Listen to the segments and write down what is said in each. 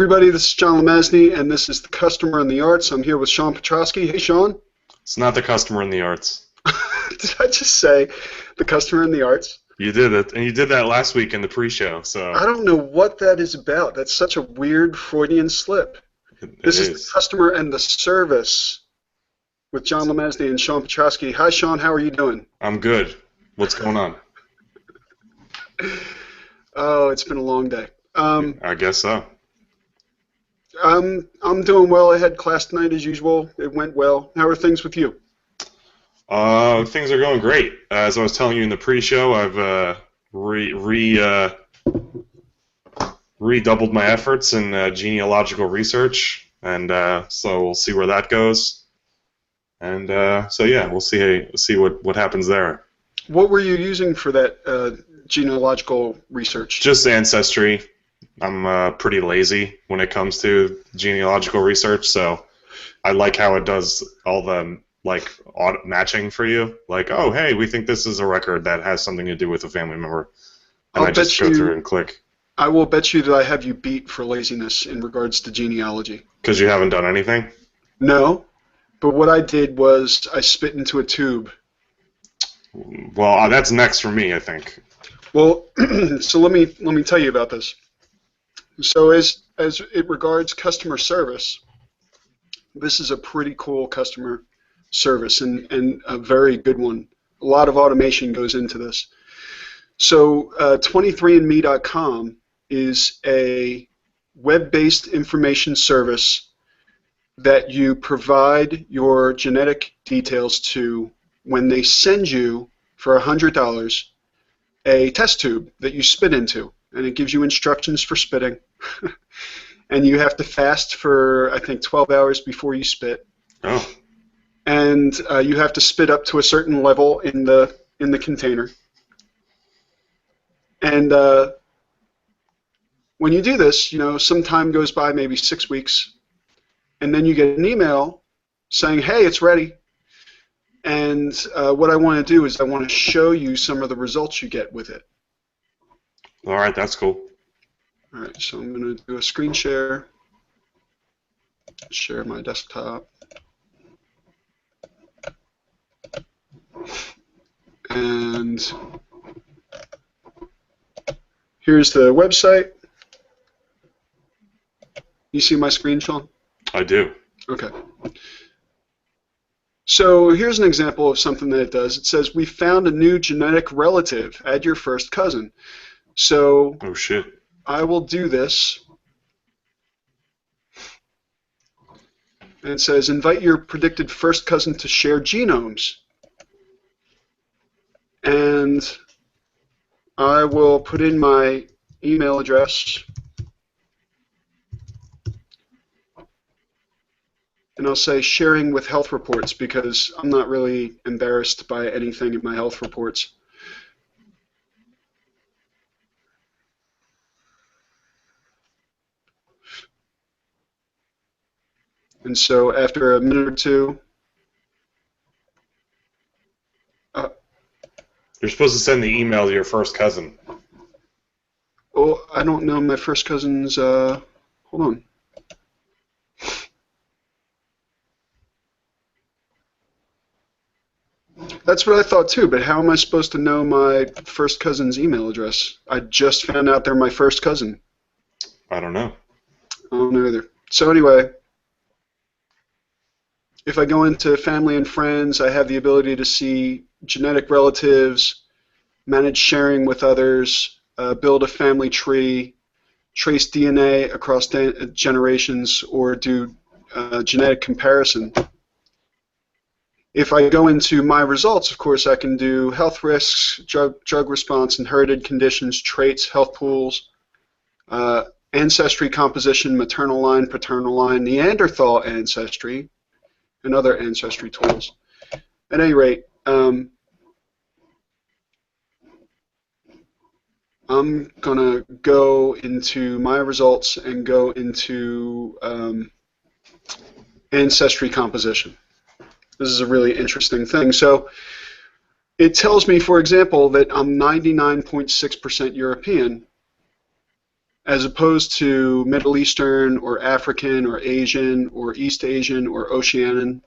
everybody, this is John Lemesney, and this is The Customer in the Arts. I'm here with Sean Petrosky. Hey, Sean. It's not the customer in the arts. Did I just say The Customer in the Arts? You did it, and you did that last week in the pre-show. So I don't know what that is about. That's such a weird Freudian slip. This is The Customer and the Service with John Lemesney and Sean Petrosky. Hi, Sean. How are you doing? I'm good. What's going on? Oh, it's been a long day. I guess so. I'm doing well. I had class tonight as usual. It went well. How are things with you? Things are going great. As I was telling you in the pre-show, I've redoubled my efforts in genealogical research, and so we'll see where that goes. And so yeah, we'll see what happens there. What were you using for that genealogical research? Just Ancestry. I'm pretty lazy when it comes to genealogical research, so I like how it does all the auto matching for you. Like, oh, hey, we think this is a record that has something to do with a family member, and I just go through and click. I will bet you that I have you beat for laziness in regards to genealogy. Because you haven't done anything? No, but what I did was I spit into a tube. Well, that's next for me, I think. Well, so let me tell you about this. So as it regards customer service, this is a pretty cool customer service and a very good one. A lot of automation goes into this. So 23andme.com is a web-based information service that you provide your genetic details to when they send you for $100 a test tube that you spit into. And it gives you instructions for spitting. And you have to fast for, I think, 12 hours before you spit. Oh. And you have to spit up to a certain level in the container. And when you do this, some time goes by, maybe 6 weeks, and then you get an email saying, hey, it's ready. And what I want to do is I want to show you some of the results you get with it. All right, that's cool. All right, so I'm going to do a screen share. Share my desktop. And here's the website. You see my screen, Sean? I do. Okay. So here's an example of something that it does. It says, we found a new genetic relative. Add your first cousin. So oh shit. I will do this. And it says, invite your predicted first cousin to share genomes. And I will put in my email address. And I'll say sharing with health reports because I'm not really embarrassed by anything in my health reports. And so after a minute or two, you're supposed to send the email to your first cousin. Oh, I don't know my first cousin's, hold on. That's what I thought too, but how am I supposed to know my first cousin's email address? I just found out they're my first cousin. I don't know. I don't know either. So anyway, if I go into family and friends, I have the ability to see genetic relatives, manage sharing with others, build a family tree, trace DNA across generations, or do genetic comparison. If I go into my results, of course, I can do health risks, drug response, inherited conditions, traits, health pools, ancestry composition, maternal line, paternal line, Neanderthal ancestry, and other ancestry tools. At any rate, I'm going to go into my results and go into ancestry composition. This is a really interesting thing. So it tells me, for example, that I'm 99.6% European, as opposed to Middle Eastern or African or Asian or East Asian or Oceanian,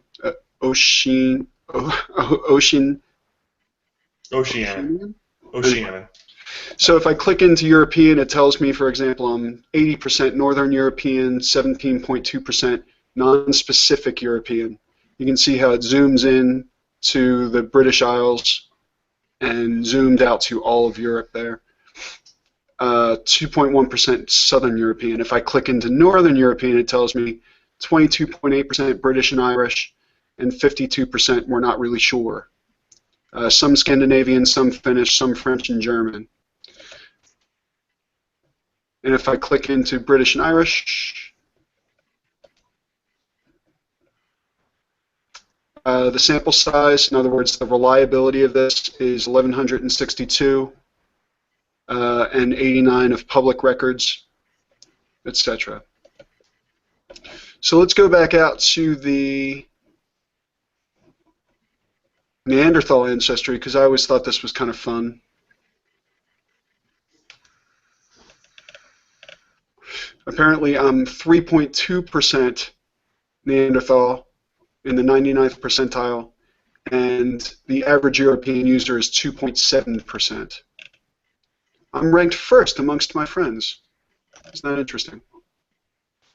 Ocean, Ocean, Oceania. Oceanian. Anyway, Oceania. so if I click into European, it tells me, for example, I'm 80% Northern European, 17.2% non-specific European. You can see how it zooms in to the British Isles and zoomed out to all of Europe there. 2.1% Southern European. If I click into Northern European, it tells me 22.8% British and Irish, and 52% we're not really sure. Some Scandinavian, some Finnish, some French and German. And if I click into British and Irish, the sample size, in other words, the reliability of this is 1,162 and 89 of public records, etc. So let's go back out to the Neanderthal ancestry, because I always thought this was kind of fun. Apparently, I'm 3.2% Neanderthal in the 99th percentile, and the average European user is 2.7%. I'm ranked first amongst my friends. Isn't that interesting?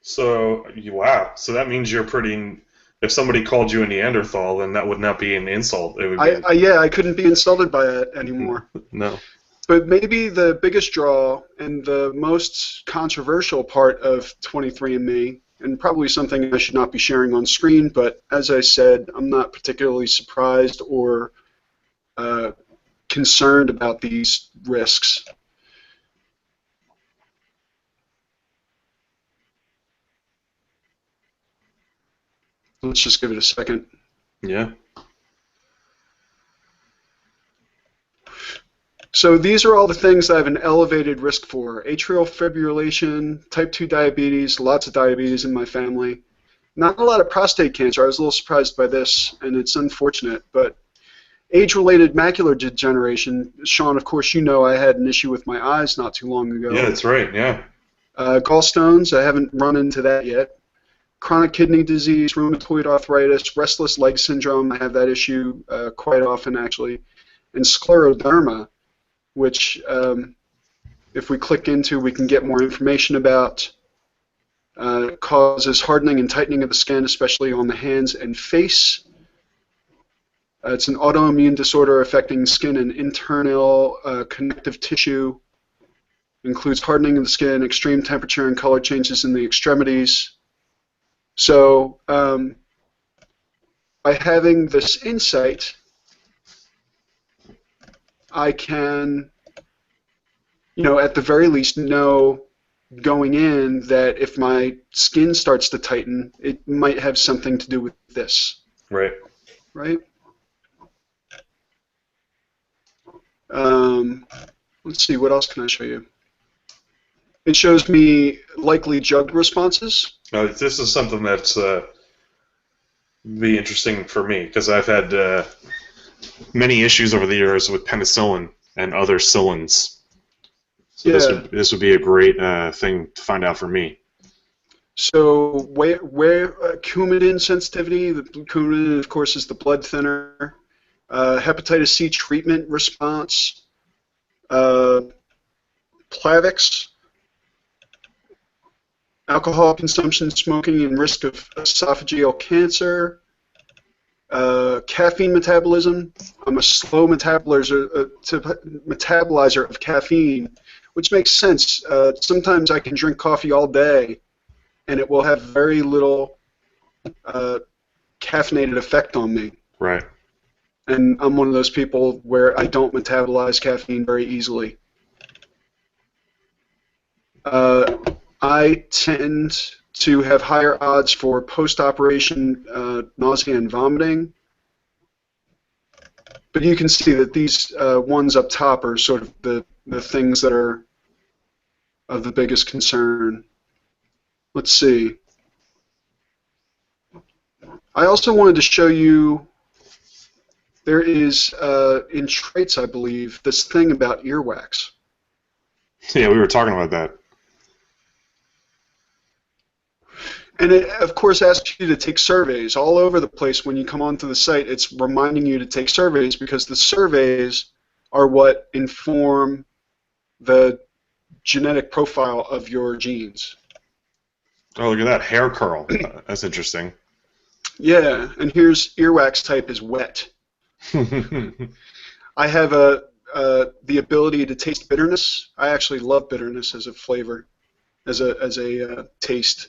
So, wow. So that means you're pretty. If somebody called you a Neanderthal, then that would not be an insult. It would be. Yeah, I couldn't be insulted by it anymore. No. But maybe the biggest draw and the most controversial part of 23andMe, and probably something I should not be sharing on screen, but as I said, I'm not particularly surprised or concerned about these risks. Let's just give it a second. Yeah. So these are all the things that I have an elevated risk for. Atrial fibrillation, type 2 diabetes, lots of diabetes in my family. Not a lot of prostate cancer. I was a little surprised by this, and it's unfortunate. But age-related macular degeneration, Sean, of course you know I had an issue with my eyes not too long ago. Yeah, that's right, yeah. Gallstones, I haven't run into that yet. Chronic kidney disease, rheumatoid arthritis, restless leg syndrome, I have that issue quite often actually. And scleroderma, which if we click into, we can get more information about. Causes hardening and tightening of the skin, especially on the hands and face. It's an autoimmune disorder affecting skin and internal connective tissue. Includes hardening of the skin, extreme temperature and color changes in the extremities. So by having this insight, I can, at the very least know going in that if my skin starts to tighten, it might have something to do with this. Right. Right? Let's see, what else can I show you? It shows me likely drug responses. This is something that's be interesting for me because I've had many issues over the years with penicillin and other cillins. So Yeah. this would be a great thing to find out for me. So where Coumadin sensitivity, the Coumadin, of course, is the blood thinner. Hepatitis C treatment response. Plavix. Alcohol consumption, smoking, and risk of esophageal cancer. Caffeine metabolism. I'm a slow metabolizer of caffeine, which makes sense. Sometimes I can drink coffee all day, and it will have very little caffeinated effect on me. Right. And I'm one of those people where I don't metabolize caffeine very easily. I tend to have higher odds for post-operation nausea and vomiting. But you can see that these ones up top are sort of the things that are of the biggest concern. Let's see. I also wanted to show you, there is, in traits, I believe, this thing about earwax. Yeah, we were talking about that. And it, of course, asks you to take surveys all over the place when you come onto the site. It's reminding you to take surveys because the surveys are what inform the genetic profile of your genes. Oh, look at that hair curl. That's interesting. Yeah, and here's earwax type is wet. I have the ability to taste bitterness. I actually love bitterness as a flavor, as a taste.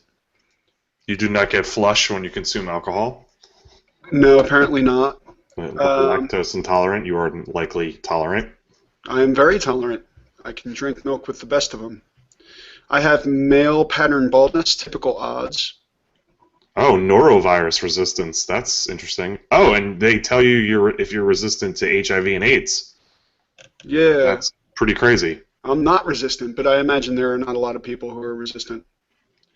You do not get flush when you consume alcohol. No, apparently not. Lactose intolerant. You are likely tolerant. I am very tolerant. I can drink milk with the best of them. I have male pattern baldness, typical odds. Oh, norovirus resistance. That's interesting. Oh, and they tell you if you're resistant to HIV and AIDS. Yeah. That's pretty crazy. I'm not resistant, but I imagine there are not a lot of people who are resistant.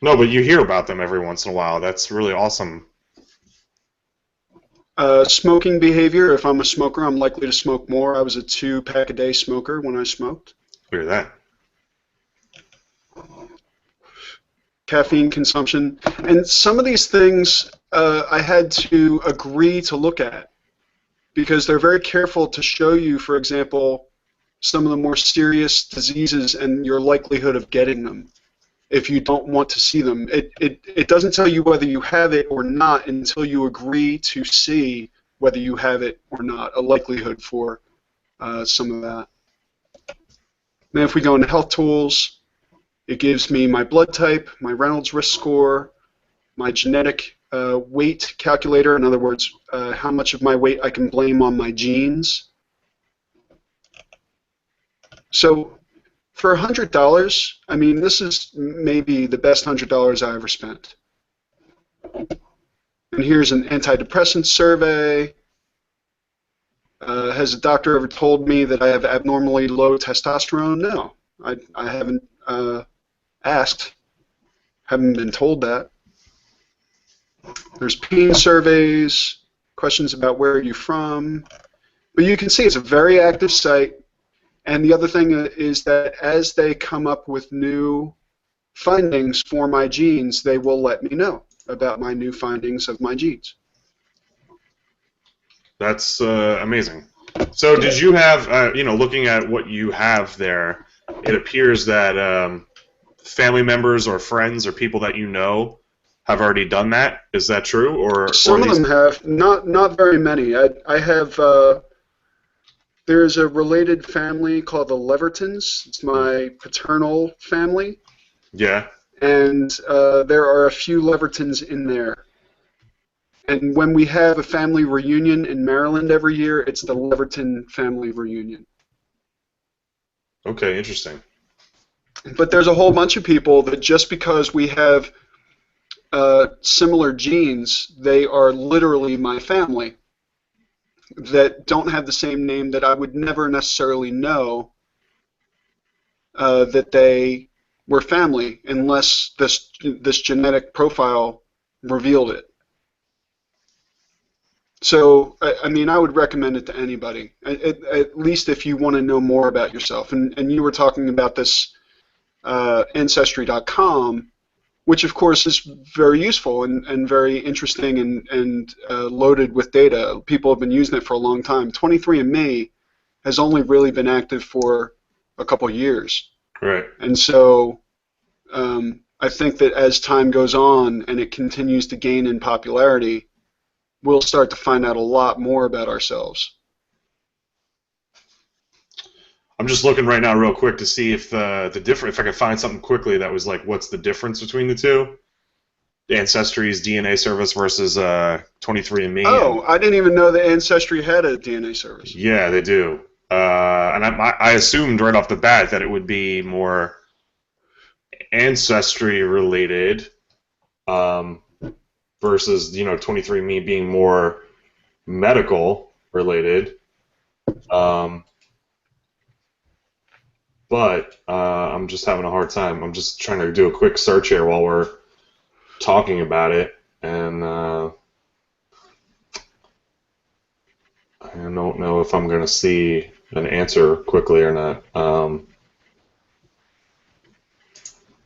No, but you hear about them every once in a while. That's really awesome. Smoking behavior. If I'm a smoker, I'm likely to smoke more. I was a 2-pack-a-day smoker when I smoked. Look at that. Caffeine consumption. And some of these things I had to agree to look at because they're very careful to show you, for example, some of the more serious diseases and your likelihood of getting them if you don't want to see them. It doesn't tell you whether you have it or not until you agree to see whether you have it or not, a likelihood for some of that. Now if we go into health tools, it gives me my blood type, my Reynolds risk score, my genetic weight calculator, in other words, how much of my weight I can blame on my genes. So for $100, I mean, this is maybe the best $100 I ever spent. And here's an antidepressant survey. Has a doctor ever told me that I have abnormally low testosterone? No, I haven't asked. Haven't been told that. There's pain surveys, questions about where are you from. But you can see it's a very active site. And the other thing is that as they come up with new findings for my genes, they will let me know about my new findings of my genes. That's amazing. So did you have, looking at what you have there, it appears that family members or friends or people that you know have already done that. Is that true? Or some of them have, not very many. I have, there's a related family called the Levertons. It's my paternal family. Yeah. And there are a few Levertons in there. And when we have a family reunion in Maryland every year, it's the Leverton family reunion. Okay, interesting. But there's a whole bunch of people that just because we have similar genes, they are literally my family, that don't have the same name, that I would never necessarily know that they were family unless this genetic profile revealed it. So, I mean, I would recommend it to anybody, at least if you want to know more about yourself. And you were talking about this Ancestry.com, which, of course, is very useful and very interesting and loaded with data. People have been using it for a long time. 23andMe has only really been active for a couple years. Right. And so I think that as time goes on and it continues to gain in popularity, we'll start to find out a lot more about ourselves. I'm just looking right now real quick to see if if I could find something quickly that was like, what's the difference between the two? Ancestry's DNA service versus 23andMe. Oh, I didn't even know that Ancestry had a DNA service. Yeah, they do. And I assumed right off the bat that it would be more ancestry related versus 23andMe being more medical related. But I'm just having a hard time. I'm just trying to do a quick search here while we're talking about it, and I don't know if I'm going to see an answer quickly or not.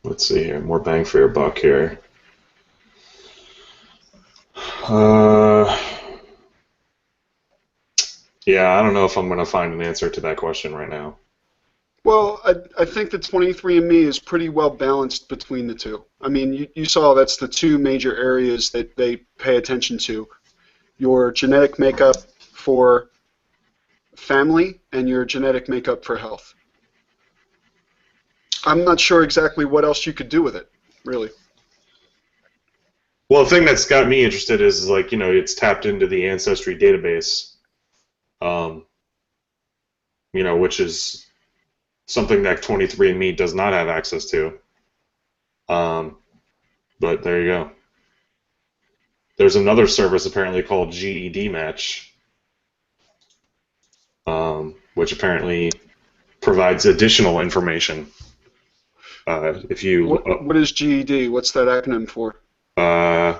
Let's see here. More bang for your buck here. Uh, yeah, I don't know if I'm going to find an answer to that question right now. Well, I think that 23andMe is pretty well balanced between the two. I mean, you saw that's the two major areas that they pay attention to: your genetic makeup for family and your genetic makeup for health. I'm not sure exactly what else you could do with it, really. Well, the thing that's got me interested is like, it's tapped into the Ancestry database, um, which is something that 23andMe does not have access to. Um, but there you go. There's another service apparently called GED Match, which apparently provides additional information. If you What is GED? What's that acronym for? uh,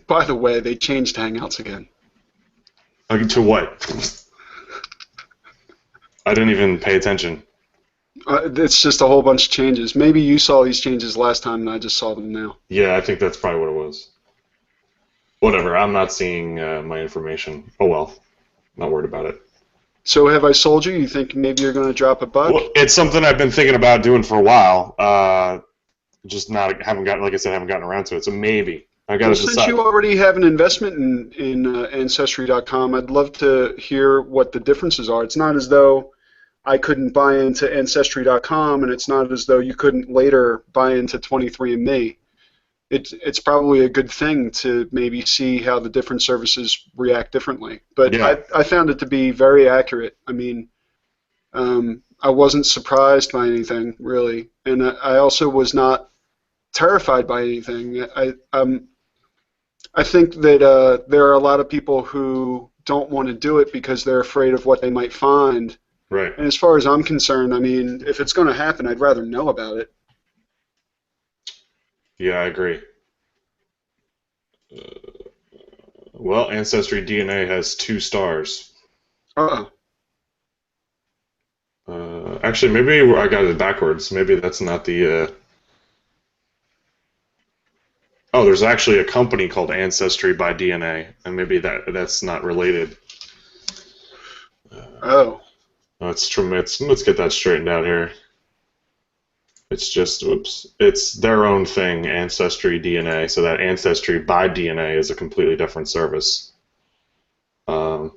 By the way, they changed Hangouts again. to what? I didn't even pay attention. It's just a whole bunch of changes. Maybe you saw these changes last time and I just saw them now. Yeah, I think that's probably what it was. Whatever, I'm not seeing my information. Oh well, not worried about it. So have I sold you? You think maybe you're going to drop a buck? Well, it's something I've been thinking about doing for a while. Just not haven't gotten, like I said, haven't gotten around to it. So maybe I got to decide. Since you already have an investment in Ancestry.com, I'd love to hear what the differences are. It's not as though I couldn't buy into Ancestry.com, and it's not as though you couldn't later buy into 23andMe. It's probably a good thing to maybe see how the different services react differently. But Yeah. I found it to be very accurate. I mean, I wasn't surprised by anything, really. And I also was not terrified by anything. I think that there are a lot of people who don't want to do it because they're afraid of what they might find. Right. And as far as I'm concerned, I mean, if it's going to happen, I'd rather know about it. Yeah, I agree. Well, Ancestry DNA has 2 stars. Uh-oh. Actually, maybe I got it backwards. Maybe that's not the. Oh, there's actually a company called Ancestry by DNA, and maybe that's not related. Oh. Let's get that straightened out here. It's just, whoops, it's their own thing, Ancestry DNA. So that Ancestry by DNA is a completely different service. There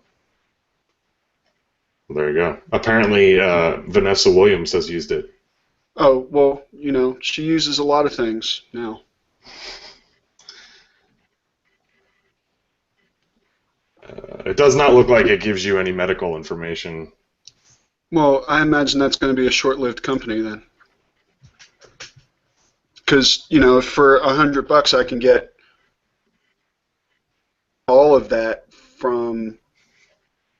you go. Apparently, Vanessa Williams has used it. Oh, well, she uses a lot of things now. It does not look like it gives you any medical information. Well, I imagine that's going to be a short-lived company then. Because, for $100 I can get all of that from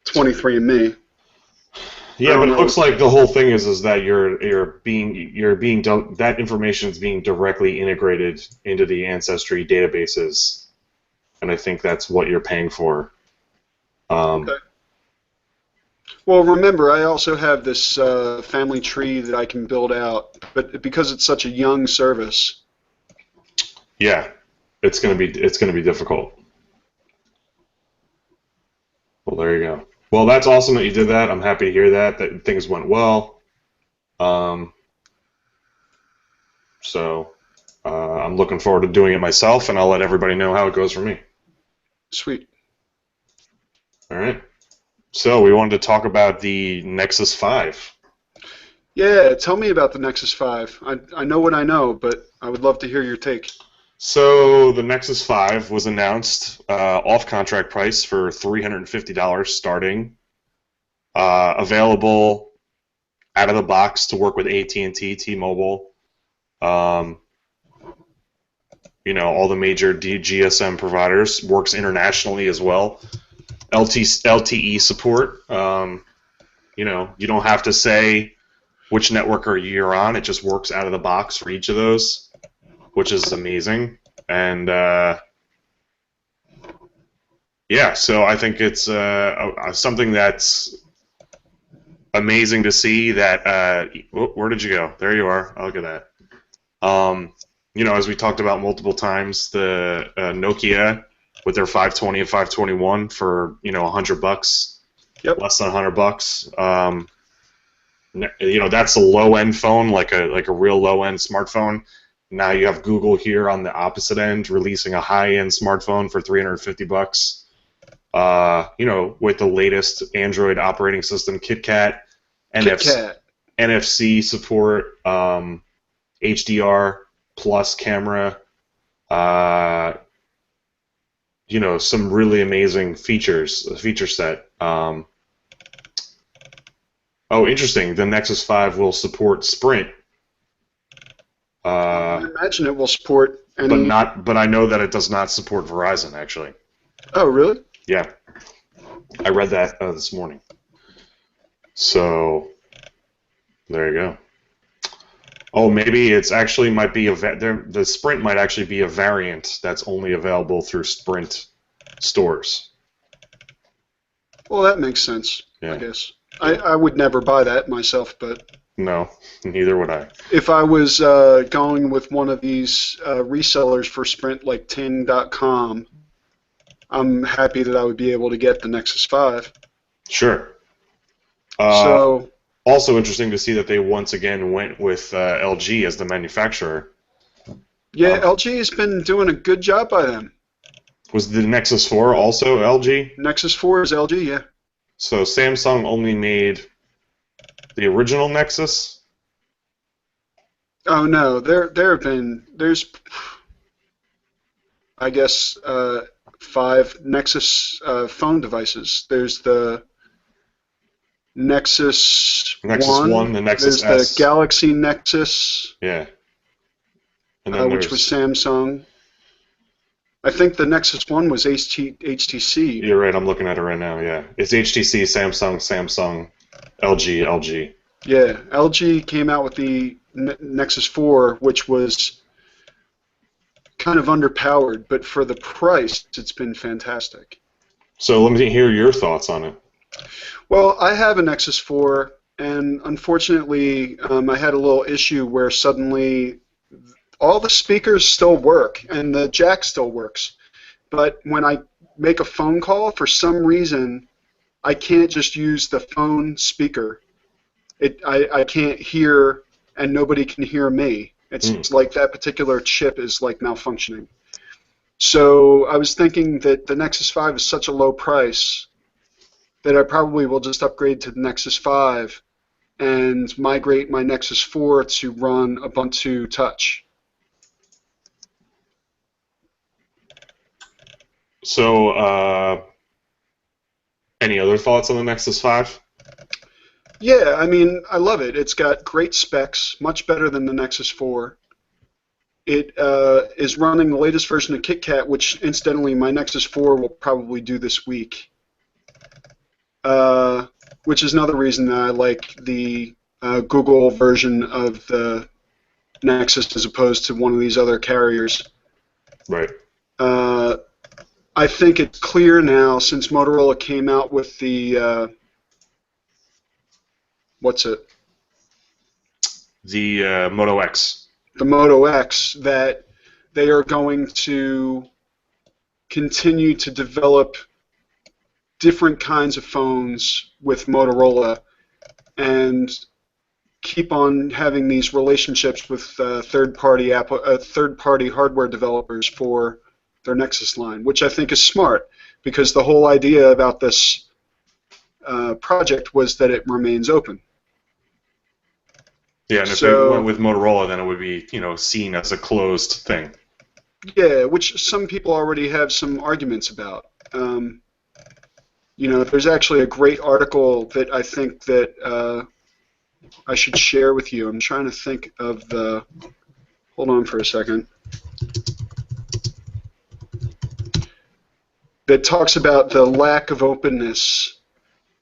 23andMe. Yeah, but it looks like the whole thing is that that information is being directly integrated into the Ancestry databases, and I think that's what you're paying for. Okay. Well, remember, I also have this family tree that I can build out, but because it's such a young service. Yeah, it's gonna be difficult. Well, there you go. Well, that's awesome that you did that. I'm happy to hear that things went well. So I'm looking forward to doing it myself, and I'll let everybody know how it goes for me. Sweet. All right. So we wanted to talk about the Nexus 5. Yeah, tell me about the Nexus 5. I know what I know, but I would love to hear your take. So the Nexus 5 was announced off-contract price for $350 starting, available out of the box to work with AT&T, T-Mobile, all the major GSM providers. Works internationally as well. LTE support. You don't have to say which network you're on. It just works out of the box for each of those, which is amazing. And yeah, so I think it's something that's amazing to see that. Where did you go? There you are. Oh, look at that. As we talked about multiple times, the Nokia with their 520 and 521 for $100, Yep. less than $100. That's a low end phone, like a real low end smartphone. Now you have Google here on the opposite end, releasing a high end smartphone for $350. With the latest Android operating system, KitKat, NFC support, HDR plus camera, some really amazing feature set. Interesting. The Nexus 5 will support Sprint. I imagine it will support any. But I know that it does not support Verizon, actually. Oh, really? Yeah, I read that this morning. So there you go. Oh, maybe it's actually might be the Sprint might actually be a variant that's only available through Sprint stores. Well, that makes sense. Yeah. I guess I would never buy that myself, but no, neither would I. If I was going with one of these resellers for Sprint like Ting.com, I'm happy that I would be able to get the Nexus 5. Sure. So also interesting to see that they once again went with LG as the manufacturer. Yeah, LG has been doing a good job by them. Was the Nexus 4 also LG? Nexus 4 is LG, yeah. So Samsung only made the original Nexus? Oh no, there's I guess 5 Nexus phone devices. There's the Nexus 1, the Nexus there's S. the Galaxy Nexus, Yeah. And then which was Samsung. I think the Nexus 1 was HTC. You're right, I'm looking at it right now, yeah. It's HTC, Samsung, LG. Yeah, LG came out with the Nexus 4, which was kind of underpowered, but for the price, it's been fantastic. So let me hear your thoughts on it. Well, I have a Nexus 4, and unfortunately, I had a little issue where suddenly all the speakers still work, and the jack still works. But when I make a phone call, for some reason, I can't just use the phone speaker. I can't hear, and nobody can hear me. It's like that particular chip is like malfunctioning. So I was thinking that the Nexus 5 is such a low price that I probably will just upgrade to the Nexus 5 and migrate my Nexus 4 to run Ubuntu Touch. So, any other thoughts on the Nexus 5? Yeah, I mean, I love it. It's got great specs, much better than the Nexus 4. It is running the latest version of KitKat, which, incidentally, my Nexus 4 will probably do this week, which is another reason that I like the Google version of the Nexus as opposed to one of these other carriers. Right. I think it's clear now, since Motorola came out with the what's it? The Moto X. The Moto X, that they are going to continue to develop different kinds of phones with Motorola and keep on having these relationships with third-party hardware developers for their Nexus line, which I think is smart, because the whole idea about this project was that it remains open. Yeah, and if it went with Motorola, then it would be, seen as a closed thing. Yeah, which some people already have some arguments about. There's actually a great article that I think that I should share with you. I'm trying to think of the. Hold on for a second. That talks about the lack of openness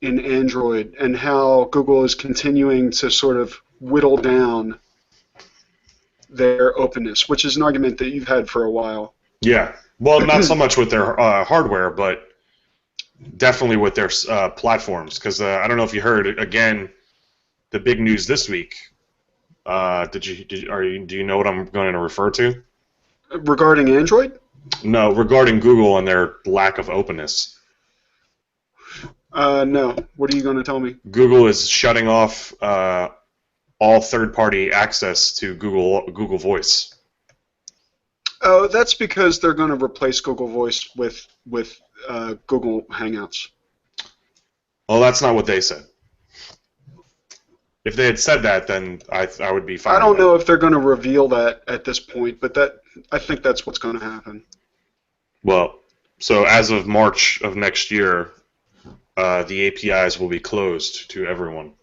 in Android and how Google is continuing to sort of whittle down their openness, which is an argument that you've had for a while. Yeah. Well, not so much with their hardware, but definitely with their platforms. Because I don't know if you heard, again, the big news this week. Do you know what I'm going to refer to? Regarding Android? No, regarding Google and their lack of openness. No. What are you going to tell me? Google is shutting off all third-party access to Google Voice. Oh, that's because they're going to replace Google Voice with Google Hangouts. Well, that's not what they said. If they had said that, then I would be fine. I don't know if they're going to reveal that at this point, but I think that's what's going to happen. Well, so as of March of next year, the APIs will be closed to everyone.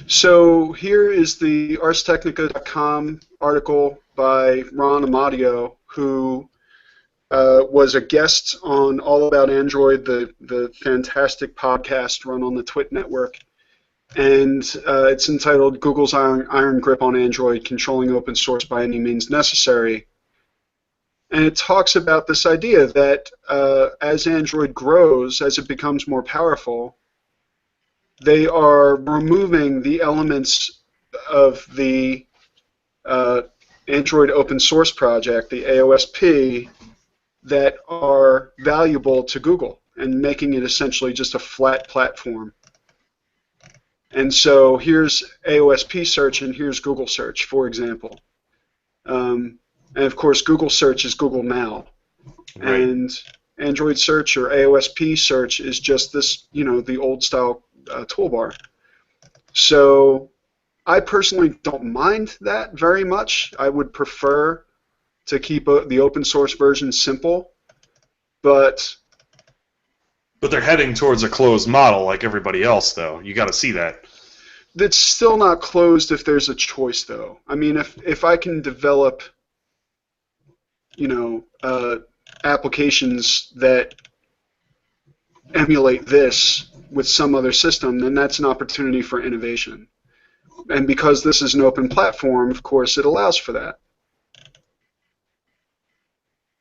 So here is the ArsTechnica.com article by Ron Amadio, who was a guest on All About Android, the fantastic podcast run on the Twit network. And it's entitled Google's Iron Grip on Android, Controlling Open Source by Any Means Necessary. And it talks about this idea that as Android grows, as it becomes more powerful, they are removing the elements of the Android Open Source Project, the AOSP, that are valuable to Google and making it essentially just a flat platform. And so here's AOSP search and here's Google search, for example. And of course, Google search is Google Now. Right. And Android search or AOSP search is just this, the old style toolbar. So I personally don't mind that very much. I would prefer to keep the open source version simple, but they're heading towards a closed model like everybody else, though. You got to see that. That's still not closed if there's a choice, though. I mean, if I can develop, applications that emulate this with some other system, then that's an opportunity for innovation. And because this is an open platform, of course, it allows for that.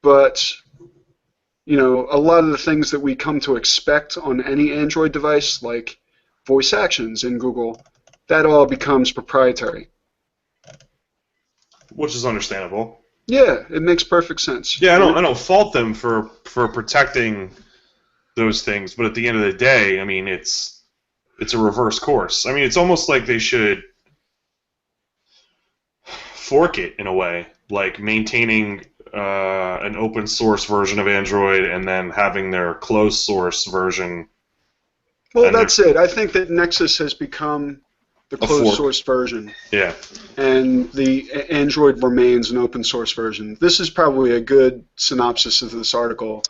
But, a lot of the things that we come to expect on any Android device, like voice actions in Google, that all becomes proprietary. Which is understandable. Yeah, it makes perfect sense. Yeah, I don't fault them for protecting those things, but at the end of the day, I mean, it's a reverse course. I mean, it's almost like they should fork it in a way, like maintaining an open source version of Android and then having their closed source version. Well, that's it. I think that Nexus has become the closed source version. Yeah. And the Android remains an open source version. This is probably a good synopsis of this article.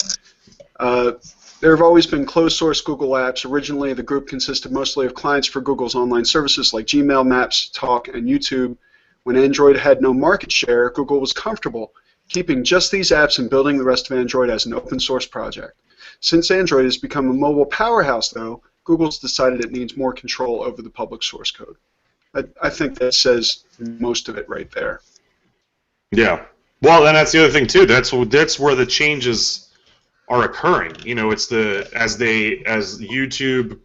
There have always been closed source Google apps. Originally, the group consisted mostly of clients for Google's online services like Gmail, Maps, Talk, and YouTube. When Android had no market share, Google was comfortable keeping just these apps and building the rest of Android as an open source project. Since Android has become a mobile powerhouse, though, Google's decided it needs more control over the public source code. I think that says most of it right there. Yeah. Well, and that's the other thing too. That's where the changes are occurring. It's as YouTube,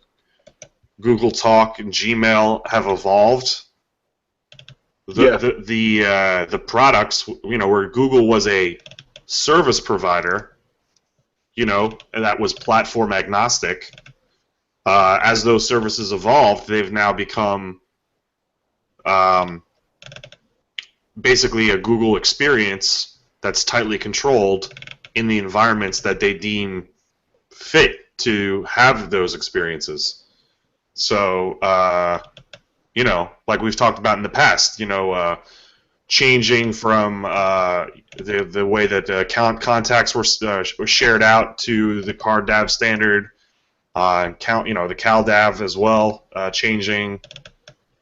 Google Talk, and Gmail have evolved. The products, where Google was a service provider, and that was platform agnostic. As those services evolved, they've now become basically a Google experience that's tightly controlled in the environments that they deem fit to have those experiences. So, like we've talked about in the past, changing from the way that contacts were shared out to the CardDAV standard, the CalDAV as well, changing.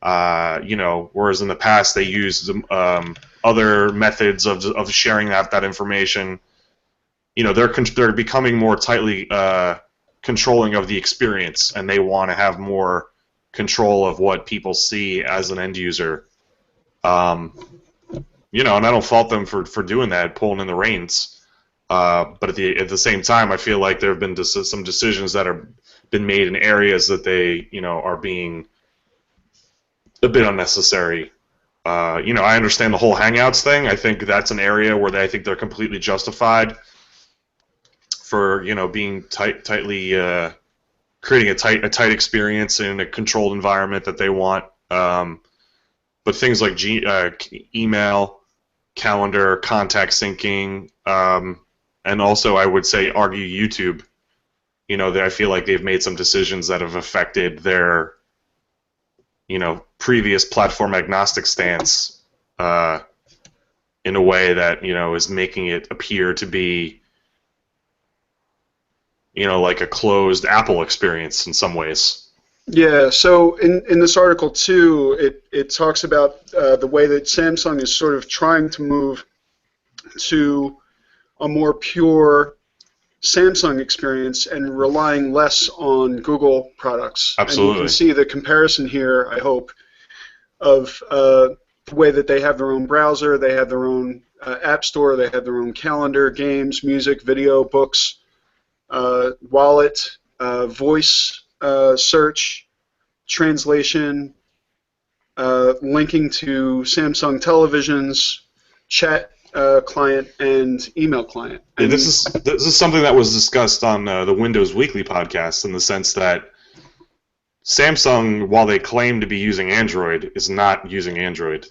Whereas in the past they used other methods of sharing that information. They're becoming more tightly controlling of the experience, and they want to have more control of what people see as an end user. And I don't fault them for doing that, pulling in the reins. But at the same time, I feel like there have been some decisions that are been made in areas that they, are being a bit unnecessary. I understand the whole Hangouts thing. I think that's an area where I think they're completely justified for, being tightly creating a tight experience in a controlled environment that they want. But things like email, calendar, contact syncing, and also I would say argue YouTube. That I feel like they've made some decisions that have affected their, previous platform agnostic stance in a way that, is making it appear to be, like a closed Apple experience in some ways. Yeah, so in this article too, it talks about the way that Samsung is sort of trying to move to a more pure Samsung experience and relying less on Google products. Absolutely. And you can see the comparison here, I hope, of the way that they have their own browser, they have their own app store, they have their own calendar, games, music, video, books, wallet, voice search, translation, linking to Samsung televisions, chat client, and email client. And this is something that was discussed on the Windows Weekly podcast, in the sense that Samsung, while they claim to be using Android, is not using Android.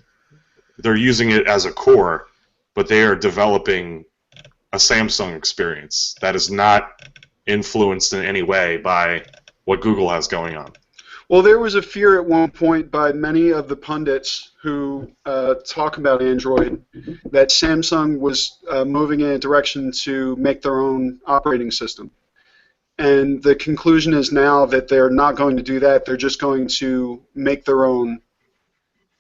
They're using it as a core, but they are developing a Samsung experience that is not influenced in any way by what Google has going on. Well, there was a fear at one point by many of the pundits who talk about Android that Samsung was moving in a direction to make their own operating system. And the conclusion is now that they're not going to do that. They're just going to make their own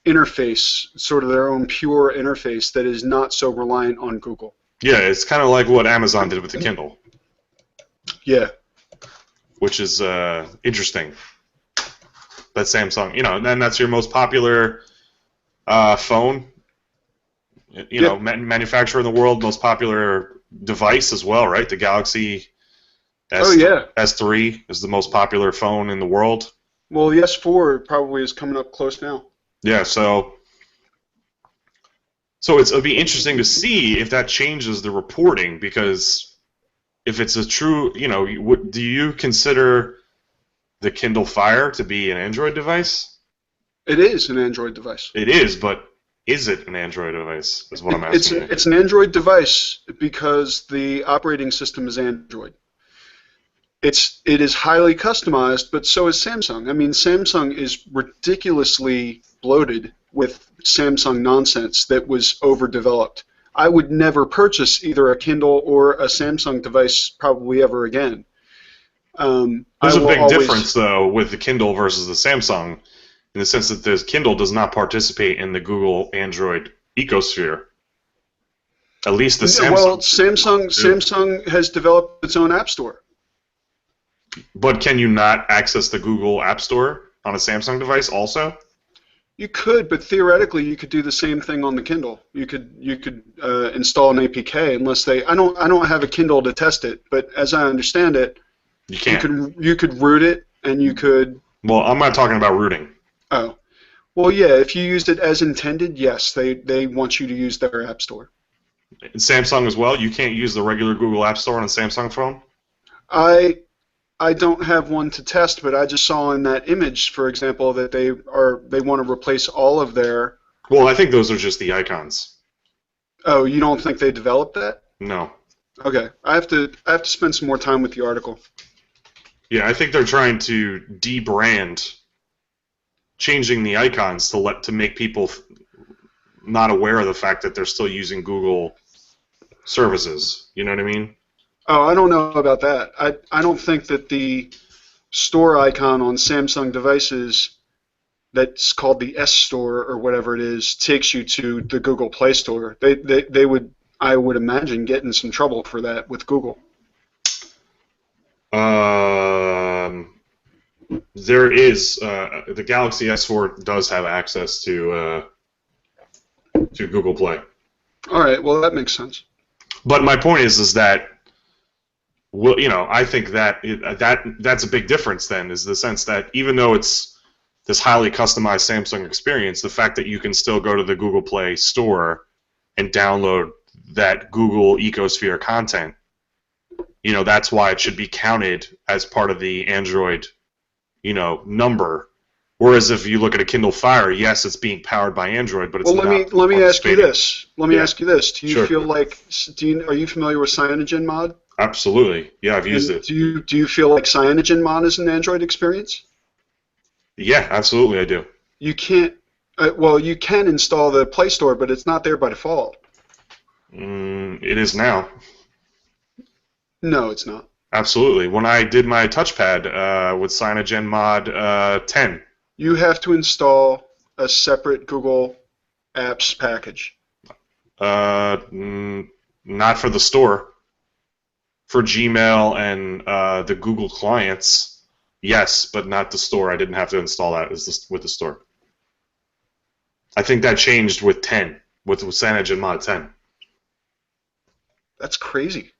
interface, sort of their own pure interface that is not so reliant on Google. Yeah, it's kind of like what Amazon did with the Kindle. Yeah. Which is interesting. That Samsung, and that's your most popular phone, manufacturer in the world, most popular device as well, right? The Galaxy S3 is the most popular phone in the world. Well, the S4 probably is coming up close now. Yeah, so it'll be interesting to see if that changes the reporting, because if it's a true, do you consider the Kindle Fire to be an Android device? It is an Android device. It is, but is it an Android device, is what I'm asking. It's an Android device because the operating system is Android. It is highly customized, but so is Samsung. I mean, Samsung is ridiculously bloated with Samsung nonsense that was overdeveloped. I would never purchase either a Kindle or a Samsung device probably ever again. There's a big difference, though, with the Kindle versus the Samsung, in the sense that the Kindle does not participate in the Google Android ecosphere. At least the Samsung. Well, Samsung has developed its own app store. But can you not access the Google App Store on a Samsung device also? You could, but theoretically, you could do the same thing on the Kindle. You could install an APK, unless they. I don't have a Kindle to test it, but as I understand it, you can't. You could root it, and you could. Well, I'm not talking about rooting. Oh, well, yeah. If you used it as intended, yes, they want you to use their app store. And Samsung as well. You can't use the regular Google App Store on a Samsung phone. I don't have one to test, but I just saw in that image, for example, that they want to replace all of their. Well, I think those are just the icons. Oh, you don't think they developed that? No. Okay, I have to spend some more time with the article. Yeah, I think they're trying to debrand, changing the icons to make people not aware of the fact that they're still using Google services. You know what I mean? Oh, I don't know about that. I don't think that the store icon on Samsung devices, that's called the S Store or whatever it is, takes you to the Google Play Store. They would, I would imagine, get in some trouble for that with Google. There is the Galaxy S4 does have access to Google Play. All right, well that makes sense. But my point is that well, I think that that's a big difference. Then is the sense that even though it's this highly customized Samsung experience, the fact that you can still go to the Google Play Store and download that Google Ecosphere content, that's why it should be counted as part of the Android, number. Whereas if you look at a Kindle Fire, yes, it's being powered by Android, but it's Well, not. let me ask you this. Let me Yeah. ask you this. Do you Sure. feel like are you familiar with CyanogenMod? Absolutely. Yeah, I've used And it. do you feel like CyanogenMod is an Android experience? Yeah, absolutely, I do. You can't. Well, you can install the Play Store, but it's not there by default. It is now. No, it's not. Absolutely. When I did my touchpad with CyanogenMod 10. You have to install a separate Google Apps package. Not for the store. For Gmail and the Google clients, yes, but not the store. I didn't have to install that with the store. I think that changed with 10, with CyanogenMod 10. That's crazy.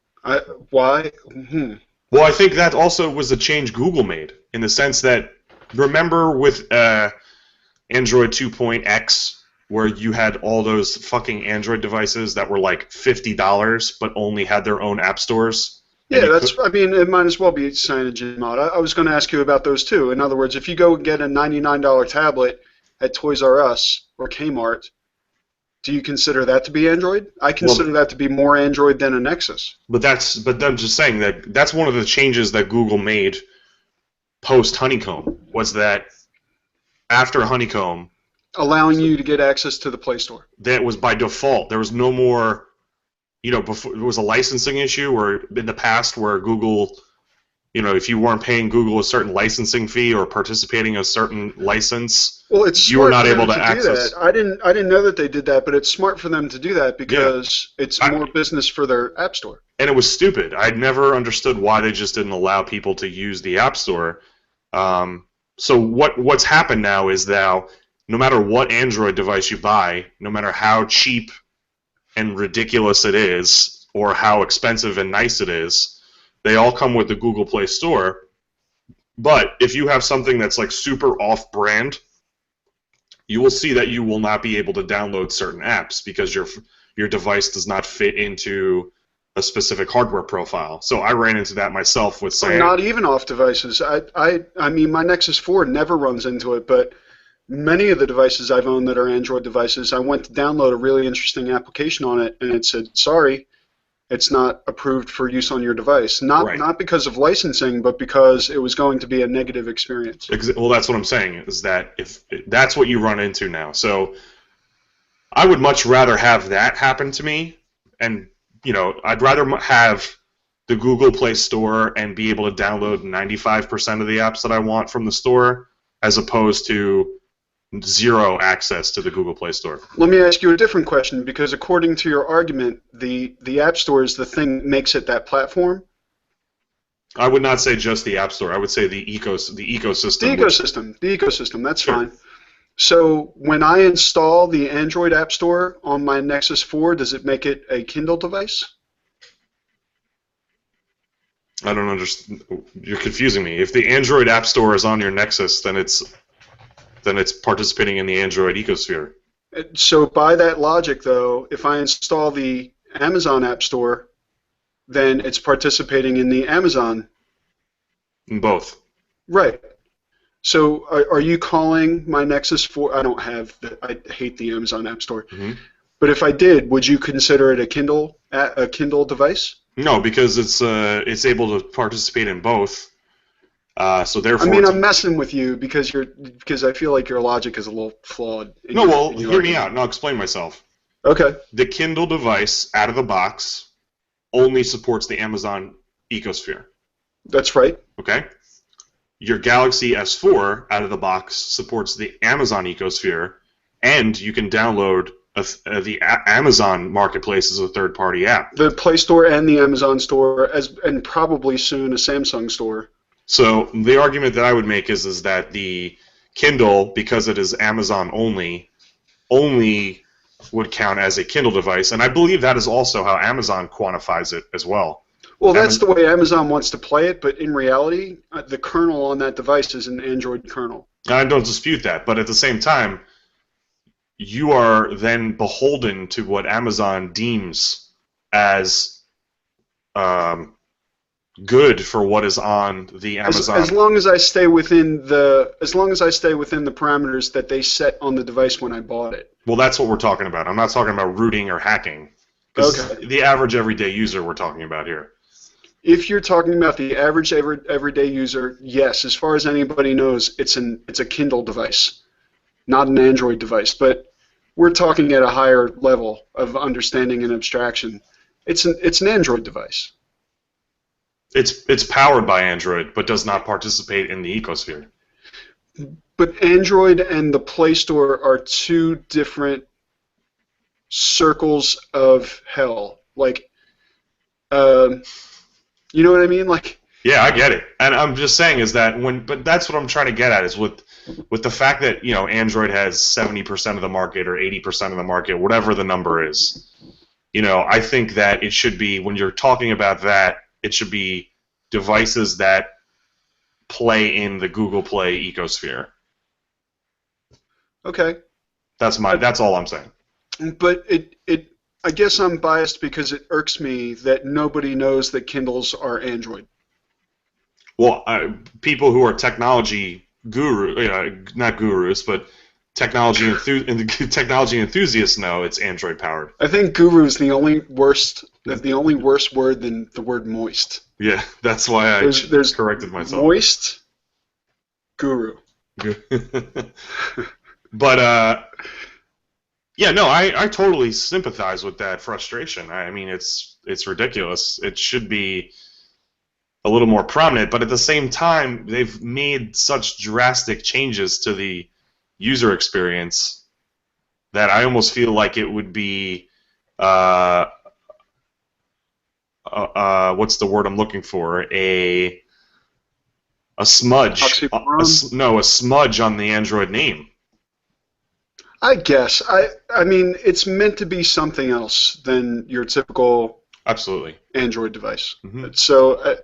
Why? Well, I think that also was a change Google made, in the sense that, remember with Android 2.x, where you had all those fucking Android devices that were like $50 but only had their own app stores? Yeah, I mean, it might as well be CyanogenMod. I was going to ask you about those too. In other words, if you go get a $99 tablet at Toys R Us or Kmart, do you consider that to be Android? I consider that to be more Android than a Nexus. But I'm just saying that that's one of the changes that Google made post Honeycomb, was that after Honeycomb, allowing you to get access to the Play Store. That was by default. There was no more, before it was a licensing issue, or in the past where Google, if you weren't paying Google a certain licensing fee or participating in a certain license, well, it's you were not smart for able them to do access. that. I didn't know that they did that, but it's smart for them to do that because it's more business for their App Store. And it was stupid. I'd never understood why they just didn't allow people to use the App Store. So what's happened now is now, no matter what Android device you buy, no matter how cheap and ridiculous it is, or how expensive and nice it is, they all come with the Google Play Store. But if you have something that's like super off-brand, you will see that you will not be able to download certain apps because your device does not fit into a specific hardware profile. So I ran into that myself with saying... Not even off devices. I mean, my Nexus 4 never runs into it, but many of the devices I've owned that are Android devices, I went to download a really interesting application on it, and it said, sorry, it's not approved for use on your device. Not because of licensing, but because it was going to be a negative experience. Well, that's what I'm saying, is that if that's what you run into now. So I would much rather have that happen to me, and I'd rather have the Google Play Store and be able to download 95% of the apps that I want from the store, as opposed to zero access to the Google Play Store. Let me ask you a different question, because according to your argument, the App Store is the thing that makes it that platform. I would not say just the App Store. I would say the ecosystem. The ecosystem. That's fine. So when I install the Android App Store on my Nexus 4, does it make it a Kindle device? I don't understand. You're confusing me. If the Android App Store is on your Nexus, then it's participating in the Android ecosphere. So by that logic, though, if I install the Amazon App Store, then it's participating in the Amazon. In both. Right. So are you calling my Nexus 4? I hate the Amazon App Store. Mm-hmm. But if I did, would you consider it a Kindle device? No, because it's able to participate in both. So therefore, I mean, I'm messing with you because I feel like your logic is a little flawed. No, well, hear me out, and I'll explain myself. Okay. The Kindle device, out of the box, only supports the Amazon ecosphere. That's right. Okay? Your Galaxy S4, out of the box, supports the Amazon ecosphere, and you can download the Amazon Marketplace as a third-party app. The Play Store and the Amazon Store, and probably soon a Samsung Store. So the argument that I would make is that the Kindle, because it is Amazon only would count as a Kindle device, and I believe that is also how Amazon quantifies it as well. Well, that's the way Amazon wants to play it, but in reality, the kernel on that device is an Android kernel. I don't dispute that, but at the same time, you are then beholden to what Amazon deems as good for what is on the Amazon. As long as I stay within the parameters that they set on the device when I bought it. Well, that's what we're talking about. I'm not talking about rooting or hacking. Because Okay. the average everyday user we're talking about here. If you're talking about the average everyday user, yes, as far as anybody knows, it's a Kindle device, not an Android device. But we're talking at a higher level of understanding and abstraction. It's an Android device. It's powered by Android, but does not participate in the ecosphere. But Android and the Play Store are two different circles of hell. Like, you know what I mean? Like. Yeah, I get it, and I'm just saying is that but that's what I'm trying to get at is with the fact that Android has 70% of the market or 80% of the market, whatever the number is. I think that it should be, when you're talking about that, it should be devices that play in the Google Play ecosphere. Okay. That's all I'm saying. But I guess I'm biased because it irks me that nobody knows that Kindles are Android. Well, people who are technology not gurus, but technology enthusiasts know it's Android powered. I think guru is the only worse word than the word moist. Yeah, that's why there's corrected myself. Moist, guru. But yeah, no, I totally sympathize with that frustration. I mean, it's ridiculous. It should be a little more prominent, but at the same time, they've made such drastic changes to the user experience that I almost feel like it would be what's the word I'm looking for? A smudge. A smudge on the Android name. I guess. I mean, it's meant to be something else than your typical absolutely Android device. Mm-hmm. So,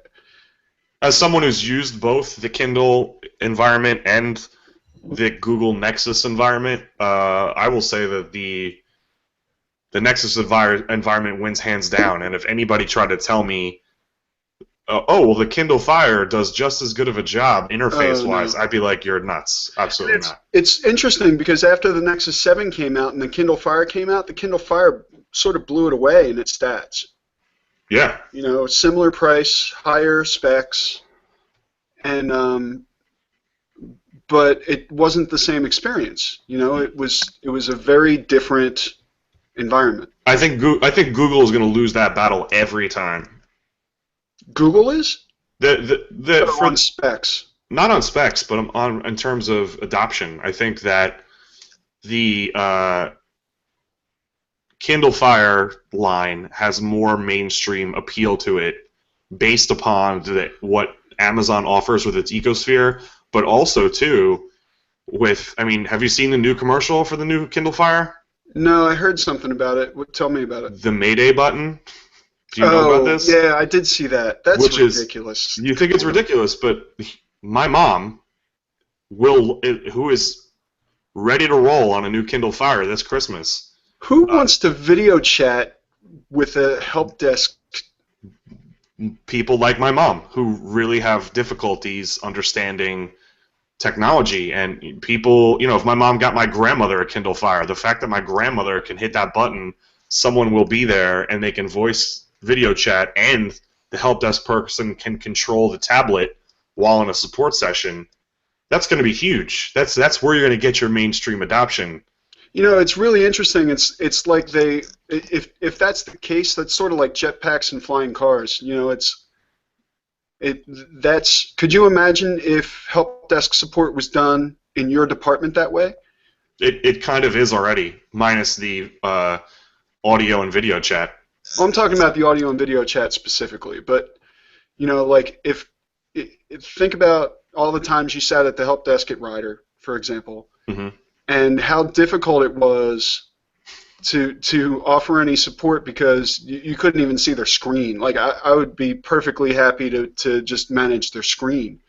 as someone who's used both the Kindle environment and the Google Nexus environment, I will say that the Nexus environment wins hands down. And if anybody tried to tell me, oh, well, the Kindle Fire does just as good of a job interface-wise, no. I'd be like, you're nuts. Absolutely not. It's interesting because after the Nexus 7 came out and the Kindle Fire came out, the Kindle Fire sort of blew it away in its stats. Yeah. Similar price, higher specs, and but it wasn't the same experience. It was a very different environment. I think Google is going to lose that battle every time. Google is? On specs. Not on specs, but in terms of adoption. I think that the Kindle Fire line has more mainstream appeal to it based upon what Amazon offers with its ecosphere, but also, too, have you seen the new commercial for the new Kindle Fire? No, I heard something about it. Tell me about it. The Mayday button? Do you know about this? Yeah, I did see that. That's ridiculous. You think it's ridiculous, but my mom who is ready to roll on a new Kindle Fire this Christmas. Who wants to video chat with a help desk? People like my mom who really have difficulties understanding technology, and people, if my mom got my grandmother a Kindle Fire, the fact that my grandmother can hit that button, someone will be there and they can voice video chat, and the help desk person can control the tablet while in a support session. That's going to be huge. That's where you're going to get your mainstream adoption. It's really interesting. It's like if that's the case, that's sort of like jetpacks and flying cars. Could you imagine if help desk support was done in your department that way? It kind of is already, minus the audio and video chat. Well, I'm talking about the audio and video chat specifically, but if think about all the times you sat at the help desk at Ryder, for example. Mm-hmm. And how difficult it was to offer any support because you couldn't even see their screen. Like I would be perfectly happy to just manage their screen.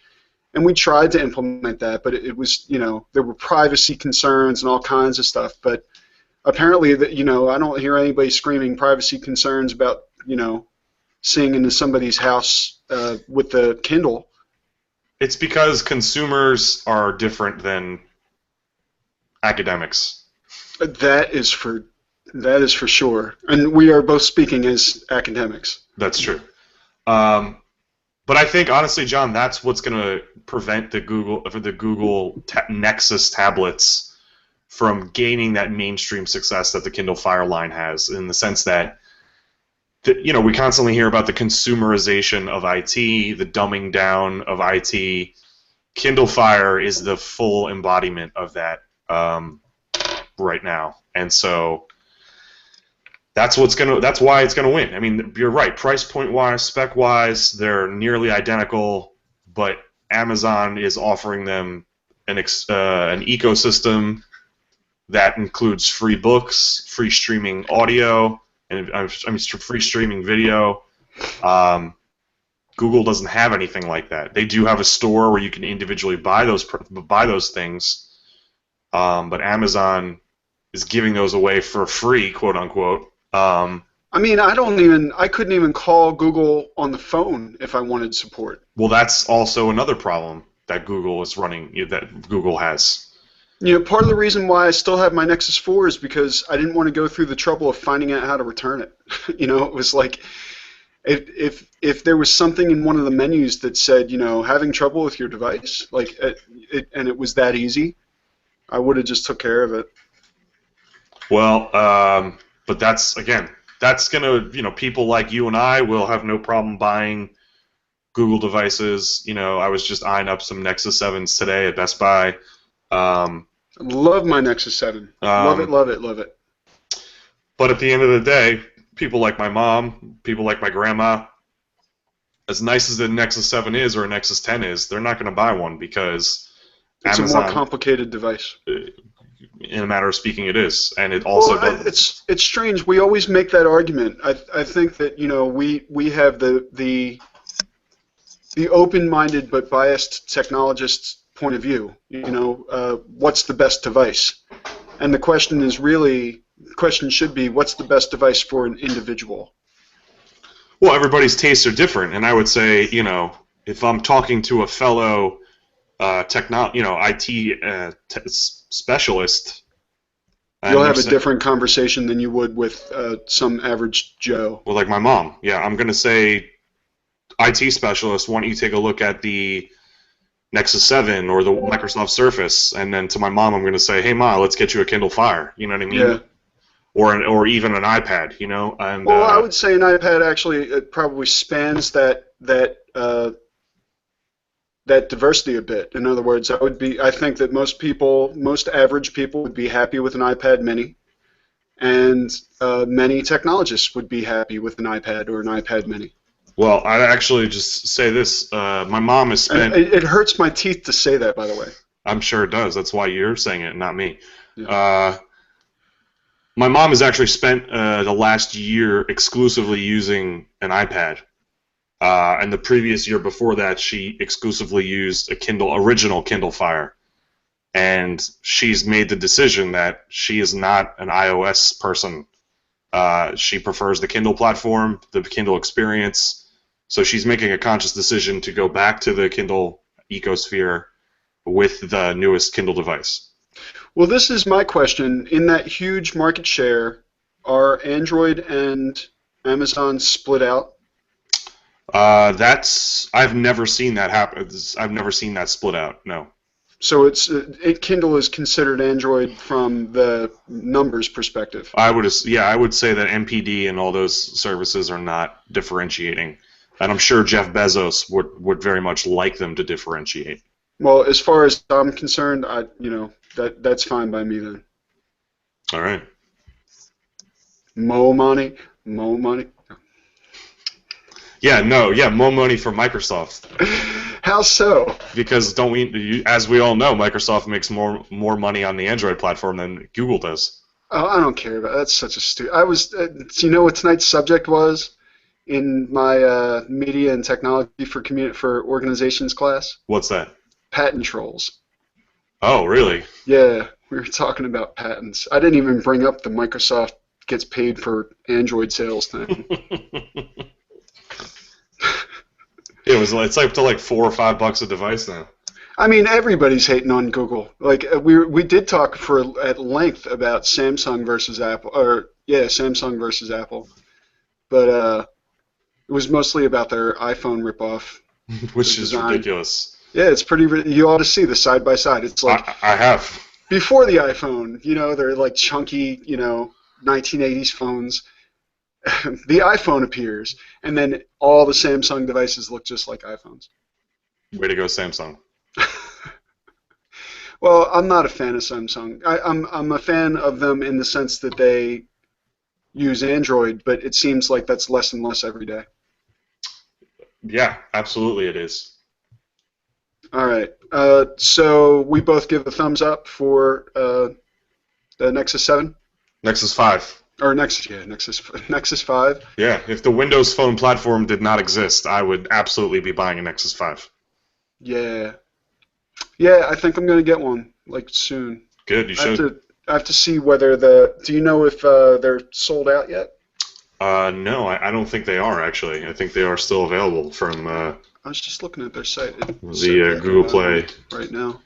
And we tried to implement that, but it was, there were privacy concerns and all kinds of stuff. But apparently, that I don't hear anybody screaming privacy concerns about, seeing into somebody's house with the Kindle. It's because consumers are different than academics. That is for sure. And we are both speaking as academics. That's true. But I think, honestly, John, that's what's going to prevent the Google Nexus tablets from gaining that mainstream success that the Kindle Fire line has, in the sense that, we constantly hear about the consumerization of IT, the dumbing down of IT. Kindle Fire is the full embodiment of that right now, and so that's why it's gonna win. I mean, you're right. Price point wise, spec wise, they're nearly identical, but Amazon is offering them an ecosystem that includes free books, free streaming audio, and free streaming video. Google doesn't have anything like that. They do have a store where you can individually buy those things, but Amazon is giving those away for free, quote unquote. I couldn't even call Google on the phone if I wanted support. Well, that's also another problem that Google is running, that Google has. Part of the reason why I still have my Nexus 4 is because I didn't want to go through the trouble of finding out how to return it. It was like, if there was something in one of the menus that said, having trouble with your device, and it was that easy, I would have just took care of it. Well, but that's gonna, people like you and I will have no problem buying Google devices. I was just eyeing up some Nexus 7s today at Best Buy. Love my Nexus 7. Love it, love it, love it. But at the end of the day, people like my mom, people like my grandma, as nice as the Nexus 7 is or a Nexus 10 is, they're not going to buy one because it's Amazon, a more complicated device. In a matter of speaking, it is, and it also does. It's strange. We always make that argument. I think that we have the open-minded but biased technologist's point of view. What's the best device? And the question should be, what's the best device for an individual? Well, everybody's tastes are different, and I would say, if I'm talking to a fellow IT specialist, you'll have a different conversation than you would with some average Joe. Well, like my mom, yeah, I'm going to say, IT specialist, why don't you take a look at the Nexus 7 or the Microsoft Surface, and then to my mom, I'm going to say, hey, Ma, let's get you a Kindle Fire. You know what I mean? Yeah. Or even an iPad, And well, I would say an iPad actually probably spans that diversity a bit. In other words, I think that most average people would be happy with an iPad Mini, and many technologists would be happy with an iPad or an iPad Mini. Well, I'd actually just say this. My mom has spent... It hurts my teeth to say that, by the way. I'm sure it does. That's why you're saying it, not me. Yeah. My mom has actually spent the last year exclusively using an iPad. And the previous year before that, she exclusively used original Kindle Fire. And she's made the decision that she is not an iOS person. She prefers the Kindle platform, the Kindle experience. So she's making a conscious decision to go back to the Kindle ecosphere with the newest Kindle device. Well, this is my question. In that huge market share, are Android and Amazon split out? I've never seen that happen. I've never seen that split out. No. So Kindle is considered Android from the numbers perspective. I would say that MPD and all those services are not differentiating, and I'm sure Jeff Bezos would very much like them to differentiate. Well, as far as I'm concerned, that's fine by me then. All right. More money. Yeah, more money for Microsoft. How so? Because as we all know, Microsoft makes more money on the Android platform than Google does. Oh, I don't care about that's such a stupid. I was. Do you know what tonight's subject was in my media and technology for organizations class? What's that? Patent trolls. Oh, really? Yeah, we were talking about patents. I didn't even bring up the Microsoft gets paid for Android sales thing. It's like up to like $4 or $5 a device now. I mean, everybody's hating on Google. Like we did talk for at length about Samsung versus Apple, or yeah, Samsung versus Apple, but it was mostly about their iPhone ripoff, Which the is design. ridiculous. Yeah, it's pretty. You ought to see the side by side. It's like I have. before the iPhone. They're like chunky, 1980s phones. The iPhone appears, and then all the Samsung devices look just like iPhones. Way to go, Samsung. Well, I'm not a fan of Samsung. I'm a fan of them in the sense that they use Android, but it seems like that's less and less every day. Yeah, absolutely it is. All right. So we both give a thumbs up for the Nexus 7 Nexus 5. or Nexus 5. Yeah, if the Windows Phone platform did not exist, I would absolutely be buying a Nexus 5. Yeah. Yeah, I think I'm gonna get one like soon. Good, you should. I have to see whether the. Do you know if they're sold out yet? No, I don't think they are actually. I think they are still available from I was just looking at their site. the Google Play right now.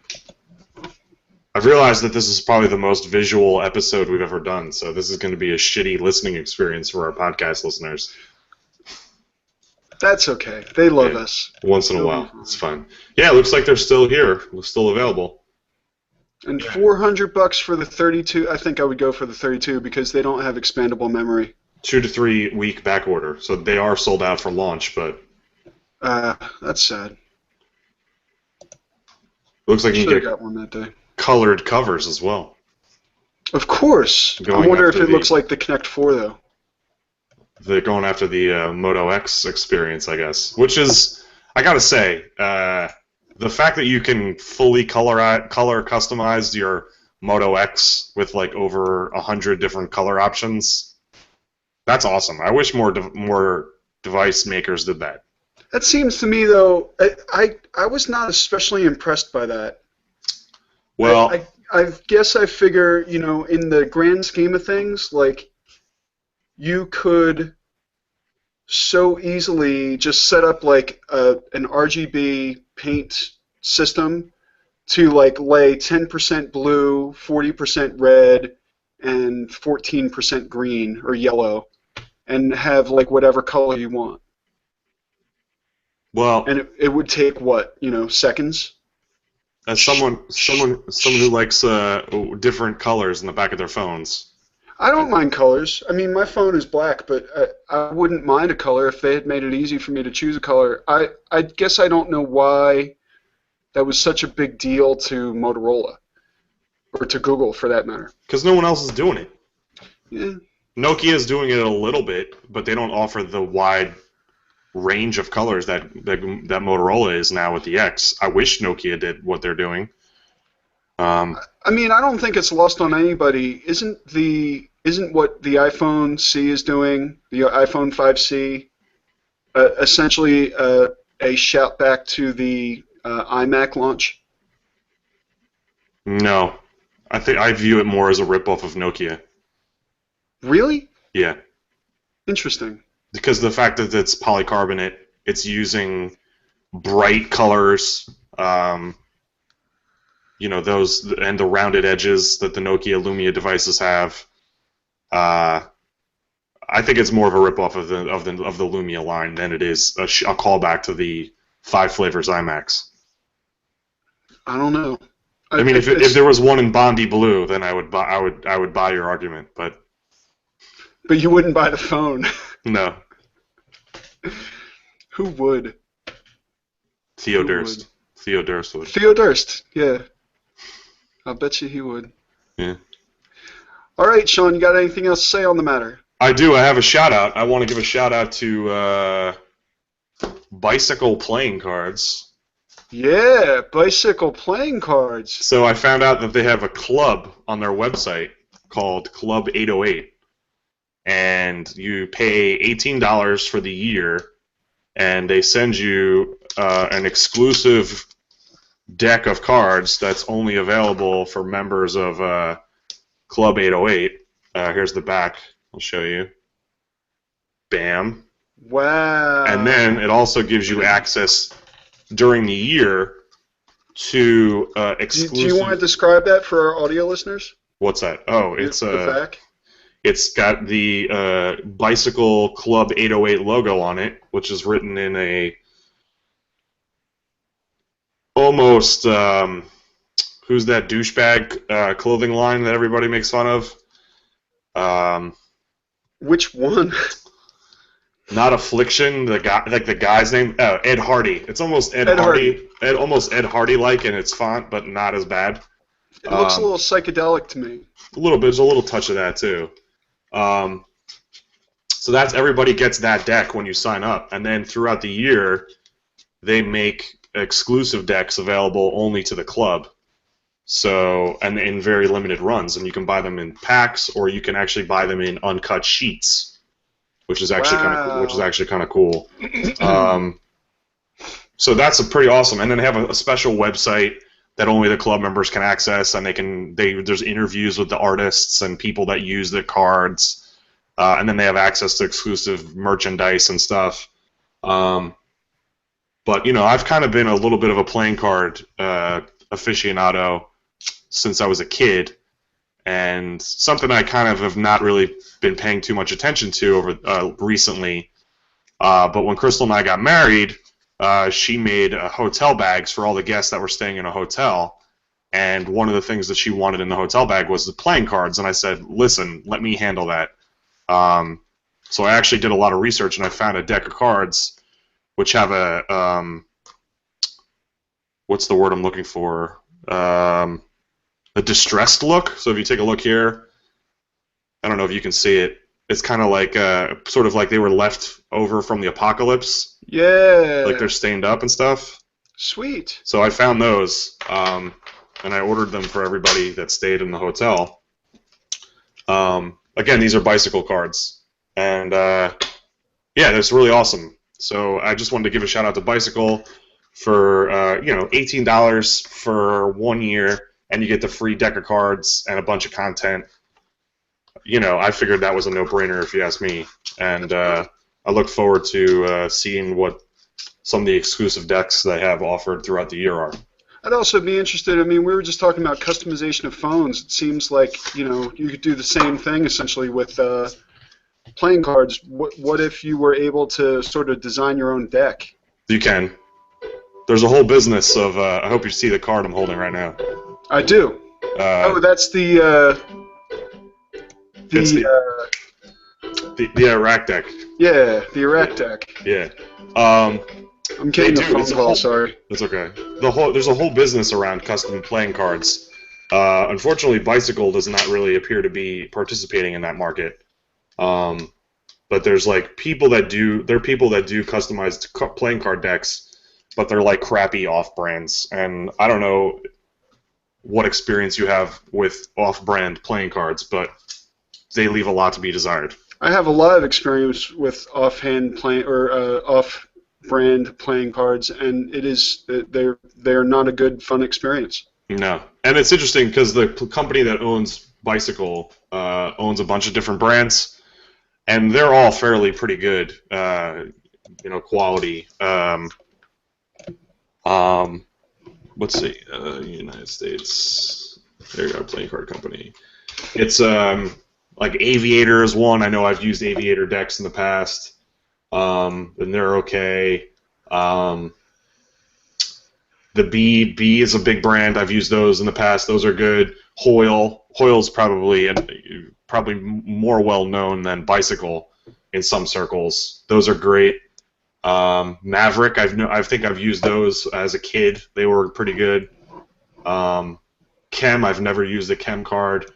I've realized that this is probably the most visual episode we've ever done, so this is going to be a shitty listening experience for our podcast listeners. That's okay. They love us. Once in a while. It's fine. Yeah, it looks like they're still here. Still available. And $400 for the 32. I think I would go for the 32 because they don't have expandable memory. 2 to 3 week back order. So they are sold out for launch, but that's sad. Looks like you can get got one that day. Colored covers as well. Of course. I wonder if it looks like the Connect 4 though. They're going after the Moto X experience, I guess. Which is, I gotta say, the fact that you can fully color customize your Moto X with like over 100 different color options, that's awesome. I wish more device makers did that. That seems to me though, I was not especially impressed by that. Well, I guess I figure, in the grand scheme of things, like, you could so easily just set up like an RGB paint system to like lay 10% blue, 40% red, and 14% green or yellow, and have like whatever color you want. Well, and it would take what, seconds? As someone who likes different colors in the back of their phones. I don't mind colors. I mean, my phone is black, but I wouldn't mind a color if they had made it easy for me to choose a color. I guess I don't know why that was such a big deal to Motorola, or to Google for that matter. Because no one else is doing it. Yeah. Nokia is doing it a little bit, but they don't offer the wide range of colors that Motorola is now with the X. I wish Nokia did what they're doing. I mean, I don't think it's lost on anybody. Isn't what the iPhone C is doing, the iPhone 5C, essentially a shout back to the iMac launch? No, I think I view it more as a ripoff of Nokia. Really? Yeah. Interesting. Because the fact that it's polycarbonate, it's using bright colors. Those and the rounded edges that the Nokia Lumia devices have. I think it's more of a ripoff of the Lumia line than it is a callback to the 5 flavors iMacs. I don't know. I mean, if there was one in Bondi Blue, then I would buy your argument, but you wouldn't buy the phone. No. Who would? Theo Durst. Theo Durst would. Theo Durst, yeah. I'll bet you he would. Yeah. All right, Sean, you got anything else to say on the matter? I do. I have a shout-out. I want to give a shout-out to Bicycle Playing Cards. Yeah, Bicycle Playing Cards. So I found out that they have a club on their website called Club 808, and you pay $18 for the year, and they send you an exclusive deck of cards that's only available for members of Club 808. Here's the back. I'll show you. Bam. Wow. And then it also gives you access during the year to exclusive. Do you want to describe that for our audio listeners? What's that? Oh, it's the back. It's got the Bicycle Club 808 logo on it, which is written in a almost who's that douchebag clothing line that everybody makes fun of? Which one? Not Affliction, the guy, like the guy's name, Ed Hardy. It's almost Ed Hardy, almost Ed Hardy-like in its font, but not as bad. It looks a little psychedelic to me. A little bit. There's a little touch of that too. So that's everybody gets that deck when you sign up, and then throughout the year, they make exclusive decks available only to the club. So, and in very limited runs, and you can buy them in packs, or you can actually buy them in uncut sheets, which is actually kind of cool. So that's a pretty awesome. And then they have a special website that only the club members can access, and there's interviews with the artists and people that use the cards, and then they have access to exclusive merchandise and stuff. But I've kind of been a little bit of a playing card aficionado since I was a kid, and something I kind of have not really been paying too much attention to over recently. But when Crystal and I got married, she made hotel bags for all the guests that were staying in a hotel, and one of the things that she wanted in the hotel bag was the playing cards, and I said, listen, let me handle that. So I actually did a lot of research, and I found a deck of cards which have a, what's the word I'm looking for? A distressed look. So if you take a look here, I don't know if you can see it. It's kind of like, sort of like they were left over from the apocalypse. Yeah. Like they're stained up and stuff. Sweet. So I found those, and I ordered them for everybody that stayed in the hotel. Again, these are bicycle cards, and yeah, that's really awesome. So I just wanted to give a shout out to Bicycle for $18 for 1 year, and you get the free deck of cards and a bunch of content. I figured that was a no-brainer if you ask me, and I look forward to seeing what some of the exclusive decks they have offered throughout the year are. I'd also be interested, we were just talking about customization of phones. It seems like, you could do the same thing essentially with playing cards. What if you were able to sort of design your own deck? You can. There's a whole business of, I hope you see the card I'm holding right now. I do. That's the Iraq deck. Yeah, the Iraq deck. Yeah. I'm getting a phone call, sorry. That's okay. There's a whole business around custom playing cards. Unfortunately, Bicycle does not really appear to be participating in that market. But there's people that do customized playing card decks, but they're like crappy off-brands. And I don't know what experience you have with off-brand playing cards, but they leave a lot to be desired. I have a lot of experience with off-brand playing cards, and they're not a good, fun experience. No, and it's interesting because the company that owns Bicycle owns a bunch of different brands, and they're all fairly pretty good, quality. Let's see, United States. There you go, playing card company. It's like Aviator is one. I know I've used Aviator decks in the past. And they're okay. The B is a big brand. I've used those in the past. Those are good. Hoyle's probably more well known than Bicycle in some circles. Those are great. Maverick, I think I've used those as a kid. They were pretty good. Chem, I've never used a Chem card.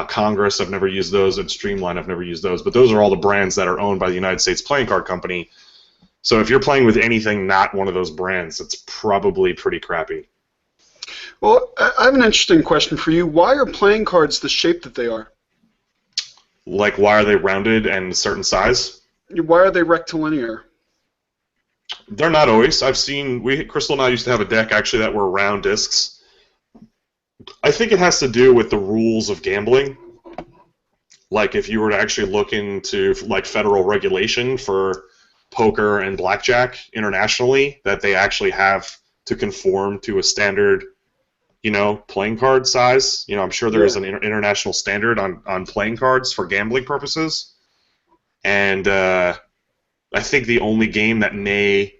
Congress, I've never used those, and Streamline, I've never used those. But those are all the brands that are owned by the United States Playing Card Company. So if you're playing with anything not one of those brands, it's probably pretty crappy. Well, I have an interesting question for you. Why are playing cards the shape that they are? Like, why are they rounded and a certain size? Why are they rectilinear? They're not always. Crystal and I used to have a deck actually that were round discs. I think it has to do with the rules of gambling. Like, if you were to actually look into like federal regulation for poker and blackjack internationally, that they actually have to conform to a standard, playing card size. I'm sure there is an international standard on playing cards for gambling purposes. And I think the only game that may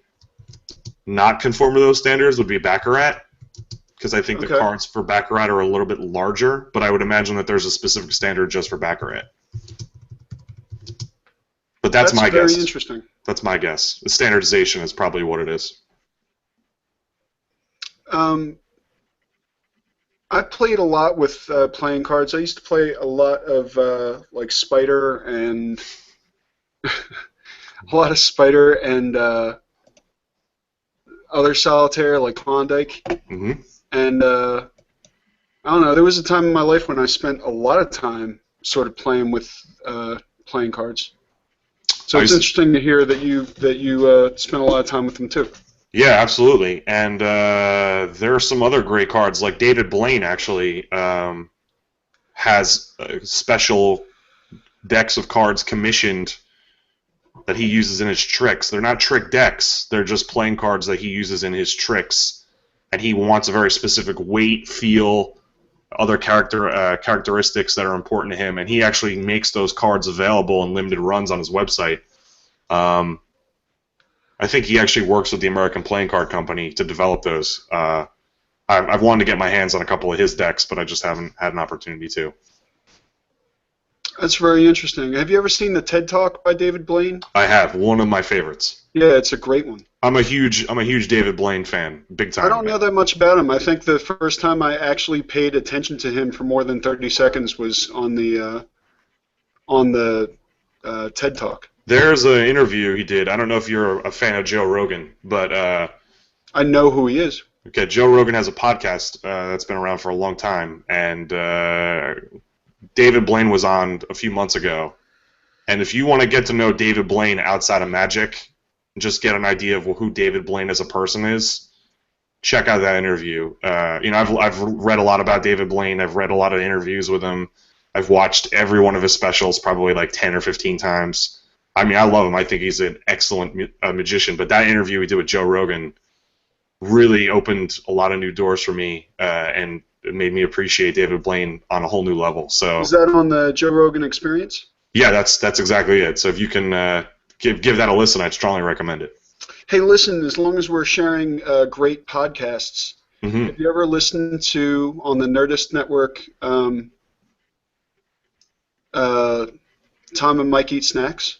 not conform to those standards would be Baccarat, because I think the cards for Baccarat are a little bit larger, but I would imagine that there's a specific standard just for Baccarat. But that's my guess. That's very interesting. That's my guess. The standardization is probably what it is. I played a lot with playing cards. I used to play a lot of like Spider and a lot of Spider and other solitaire like Klondike. Mm-hmm. And I don't know. There was a time in my life when I spent a lot of time sort of playing with playing cards. So it's interesting to hear that you spent a lot of time with them too. Yeah, absolutely. And there are some other great cards, like David Blaine actually has special decks of cards commissioned that he uses in his tricks. They're not trick decks. They're just playing cards that he uses in his tricks. And he wants a very specific weight, feel, other characteristics that are important to him. And he actually makes those cards available in limited runs on his website. I think he actually works with the American Playing Card Company to develop those. I've wanted to get my hands on a couple of his decks, but I just haven't had an opportunity to. That's very interesting. Have you ever seen the TED Talk by David Blaine? I have. One of my favorites. Yeah, it's a great one. I'm a huge David Blaine fan, big time. I don't know that much about him. I think the first time I actually paid attention to him for more than 30 seconds was on the TED Talk. There's an interview he did. I don't know if you're a fan of Joe Rogan, but I know who he is. Okay, Joe Rogan has a podcast that's been around for a long time, and David Blaine was on a few months ago. And if you want to get to know David Blaine outside of Magic, just get an idea of who David Blaine as a person is, check out that interview. I've read a lot about David Blaine. I've read a lot of interviews with him. I've watched every one of his specials probably like 10 or 15 times. I mean, I love him. I think he's an excellent magician. But that interview we did with Joe Rogan really opened a lot of new doors for me, and it made me appreciate David Blaine on a whole new level. So is that on the Joe Rogan Experience? Yeah, that's exactly it. So if you can give that a listen, I'd strongly recommend it. Hey, listen, as long as we're sharing great podcasts, have you ever listened to, on the Nerdist Network, Tom and Mike Eat Snacks?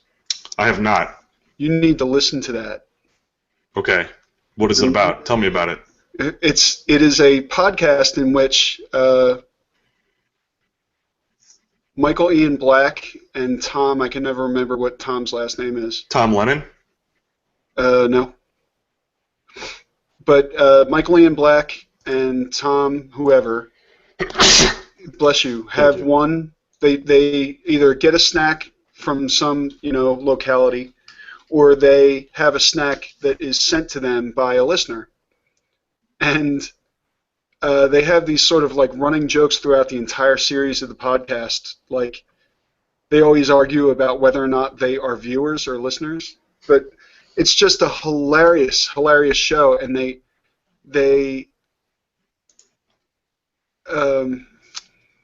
I have not. You need to listen to that. Okay. What is it about? Tell me about it. It is a podcast in which Michael Ian Black and Tom, I can never remember what Tom's last name is. Tom Lennon? No. But Michael Ian Black and Tom, whoever, bless you, have one. They either get a snack from some locality, or they have a snack that is sent to them by a listener, and they have these sort of like running jokes throughout the entire series of the podcast. Like, they always argue about whether or not they are viewers or listeners, but it's just a hilarious show, and they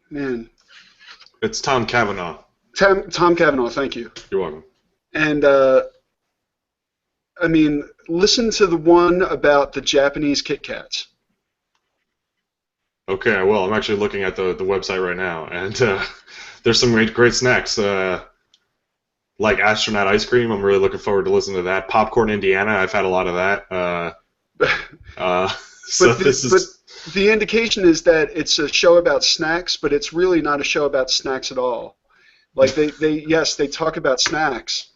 man. It's Tom Cavanaugh. Tom Cavanaugh, thank you. You're welcome. And I mean, listen to the one about the Japanese Kit Kats. Okay, well, I'm actually looking at the website right now, and there's some great snacks. Like astronaut ice cream, I'm really looking forward to listening to that. Popcorn Indiana, I've had a lot of that. But the indication is that it's a show about snacks, but it's really not a show about snacks at all. Like they talk about snacks,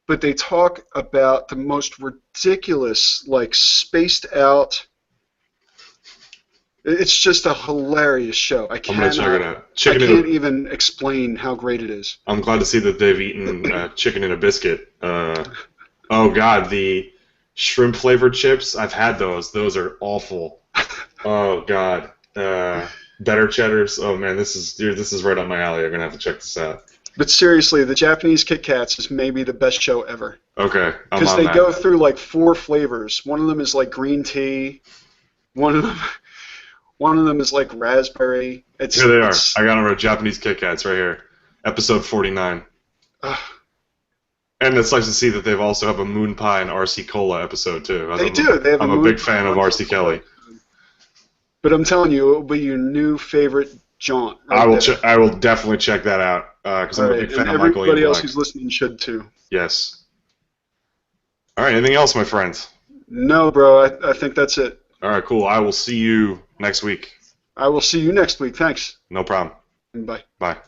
but they talk about the most ridiculous, like spaced out. It's just a hilarious show. I'm gonna check it out. I can't even explain how great it is. I'm glad to see that they've eaten chicken in a biscuit. Oh God, the shrimp flavored chips. I've had those. Those are awful. Oh God. Better cheddars. Oh man, this is right up my alley. I'm gonna have to check this out. But seriously, the Japanese Kit Kats is maybe the best show ever. Okay, I'm because on they that. go through like 4 flavors. One of them is like green tea. One of them is like raspberry. Here they are. I got them our Japanese Kit Kats right here. Episode 49. And it's nice to see that they've also have a Moon Pie and RC Cola episode too. They do. They have I'm a big fan of RC Kelly. But I'm telling you, it will be your new favorite jaunt. I will definitely check that out because I'm a big fan of Michael Ian Black. Everybody else who's listening should too. Yes. All right. Anything else, my friends? No, bro. I think that's it. All right. Cool. I will see you next week. I will see you next week. Thanks. No problem. Bye. Bye.